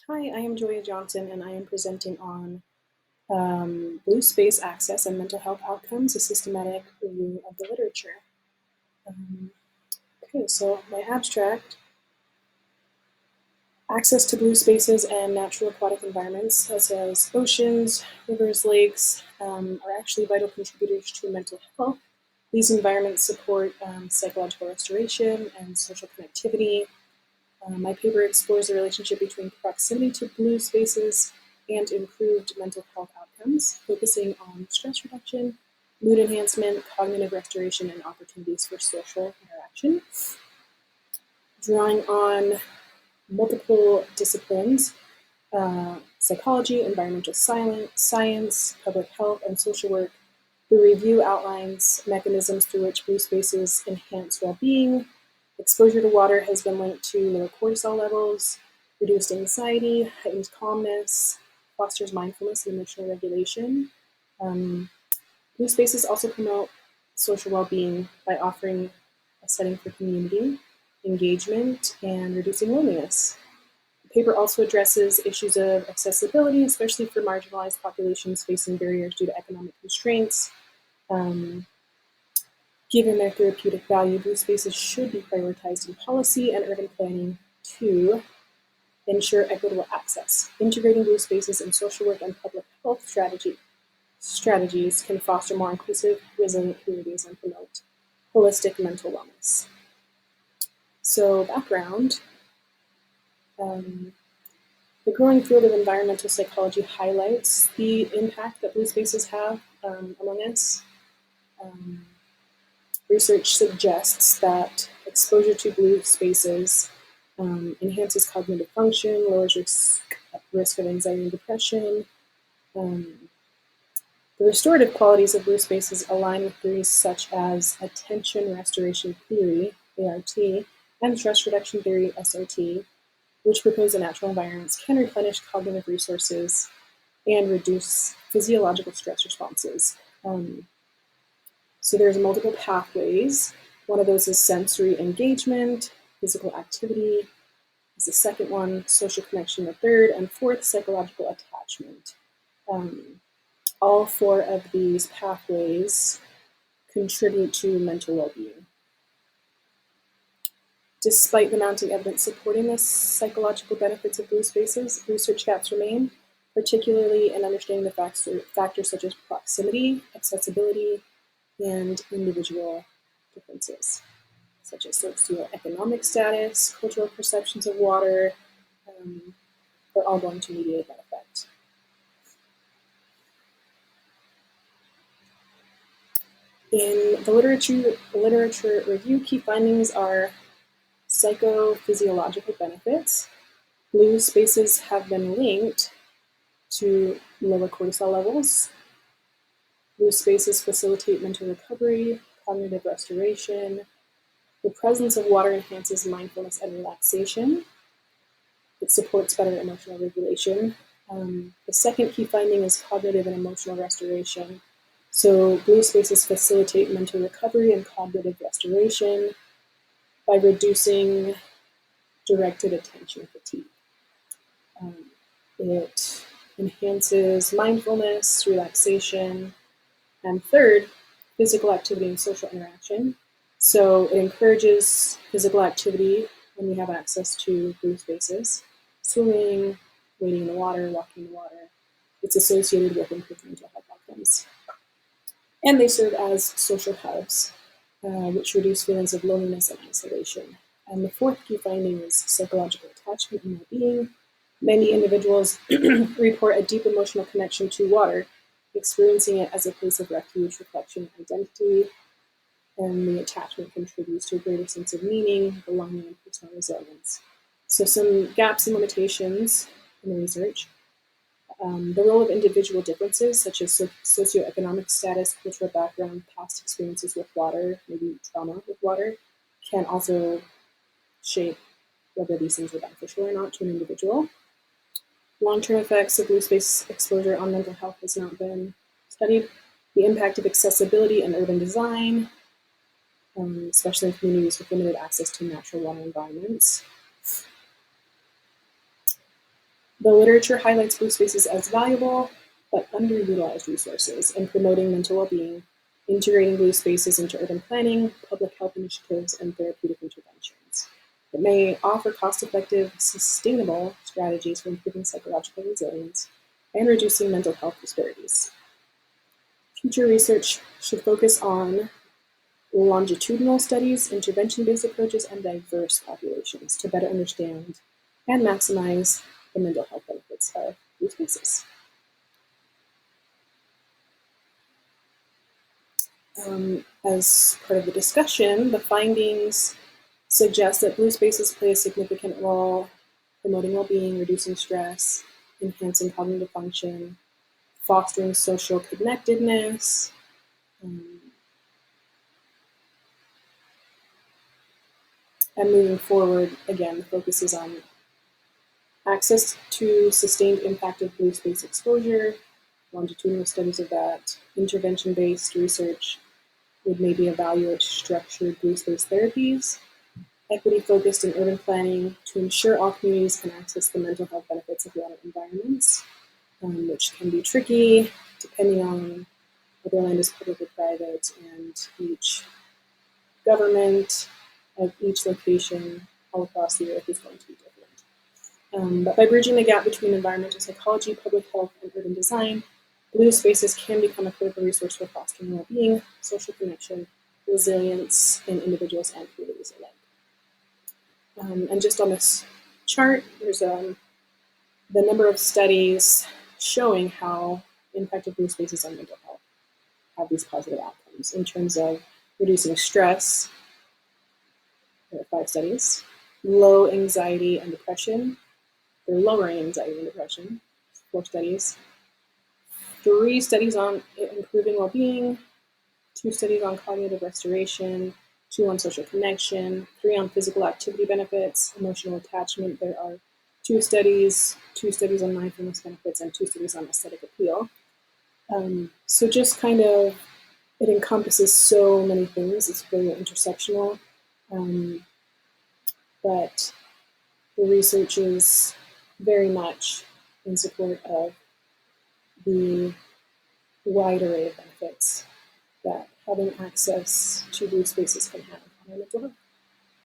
Hi, I am Joya Johnson, and I am presenting on Blue Space Access and Mental Health Outcomes, a systematic review of the literature. Um, okay, so my abstract, access to blue spaces and natural aquatic environments, such as oceans, rivers, lakes, are actually vital contributors to mental health. These environments support psychological restoration and social connectivity. My paper explores the relationship between proximity to blue spaces and improved mental health outcomes, focusing on stress reduction, mood enhancement, cognitive restoration, and opportunities for social interaction. Drawing on multiple disciplines, psychology, environmental science, public health, and social work, the review outlines mechanisms through which blue spaces enhance well-being. Exposure to water has been linked to lower cortisol levels, reduced anxiety, heightened calmness, fosters mindfulness and emotional regulation. Blue spaces also promote social well-being by offering a setting for community, engagement, and reducing loneliness. The paper also addresses issues of accessibility, especially for marginalized populations facing barriers due to economic constraints. Um, Given their therapeutic value, blue spaces should be prioritized in policy and urban planning to ensure equitable access. Integrating blue spaces in social work and public health strategies can foster more inclusive, resilient communities and promote holistic mental wellness. So, background. The growing field of environmental psychology highlights the impact that blue spaces have among us. Research suggests that exposure to blue spaces enhances cognitive function, lowers risk of anxiety and depression. The restorative qualities of blue spaces align with theories such as attention restoration theory, ART, and stress reduction theory, SRT, which propose that natural environments can replenish cognitive resources and reduce physiological stress responses. So there's multiple pathways. One of those is sensory engagement, physical activity is the second one, social connection the third, and fourth, psychological attachment. All four of these pathways contribute to mental well-being. Despite the mounting evidence supporting the psychological benefits of blue spaces, research gaps remain, particularly in understanding the factors such as proximity, accessibility, and individual differences, such as socioeconomic status, cultural perceptions of water, are all going to mediate that effect. In the literature review, key findings are psychophysiological benefits. Blue spaces have been linked to lower cortisol levels. Blue spaces facilitate mental recovery, cognitive restoration. The presence of water enhances mindfulness and relaxation. It supports better emotional regulation. The second key finding is cognitive and emotional restoration. So blue spaces facilitate mental recovery and cognitive restoration by reducing directed attention fatigue. It enhances mindfulness, relaxation, and third, physical activity and social interaction. So it encourages physical activity when we have access to blue spaces, swimming, wading in the water, walking in the water. It's associated with improved mental health outcomes. And they serve as social hubs, which reduce feelings of loneliness and isolation. And the fourth key finding is psychological attachment and well-being. Many individuals report a deep emotional connection to water, experiencing it as a place of refuge, reflection, identity, and the attachment contributes to a greater sense of meaning, belonging, and personal resilience. So some gaps and limitations in the research. The role of individual differences, such as socioeconomic status, cultural background, past experiences with water, maybe trauma with water, can also shape whether these things are beneficial or not to an individual. Long-term effects of blue space exposure on mental health has not been studied. The impact of accessibility and urban design, especially in communities with limited access to natural water environments. The literature highlights blue spaces as valuable but underutilized resources in promoting mental well-being, integrating blue spaces into urban planning, public health initiatives, and therapeutic interventions. It may offer cost-effective, sustainable strategies for improving psychological resilience and reducing mental health disparities. Future research should focus on longitudinal studies, intervention-based approaches, and diverse populations to better understand and maximize the mental health benefits of blue spaces. As part of the discussion, the findings suggest that blue spaces play a significant role promoting well-being, reducing stress, enhancing cognitive function, fostering social connectedness, and moving forward, again, the focus is on access to sustained impact of blue space exposure, longitudinal studies of that, intervention-based research would maybe evaluate structured blue space therapies, equity-focused in urban planning to ensure all communities can access the mental health benefits of water environments, which can be tricky depending on whether land is public or private, and each government of each location all across the earth is going to be different. But by bridging the gap between environmental psychology, public health, and urban design, blue spaces can become a critical resource for fostering well-being, social connection, resilience in individuals and communities alike. And just on this chart, there's the number of studies showing how the impact of blue spaces on mental health have these positive outcomes in terms of reducing stress. There are 5 studies. Low anxiety and depression. They're lowering anxiety and depression. 4 studies. 3 studies on improving well-being. 2 studies on cognitive restoration. 2 on social connection. 3 on physical activity benefits, emotional attachment. There are 2 studies on mindfulness benefits, and 2 studies on aesthetic appeal. So just kind of, it encompasses so many things. It's very intersectional. But the research is very much in support of the wide array of benefits that having access to blue spaces can have on our mental health.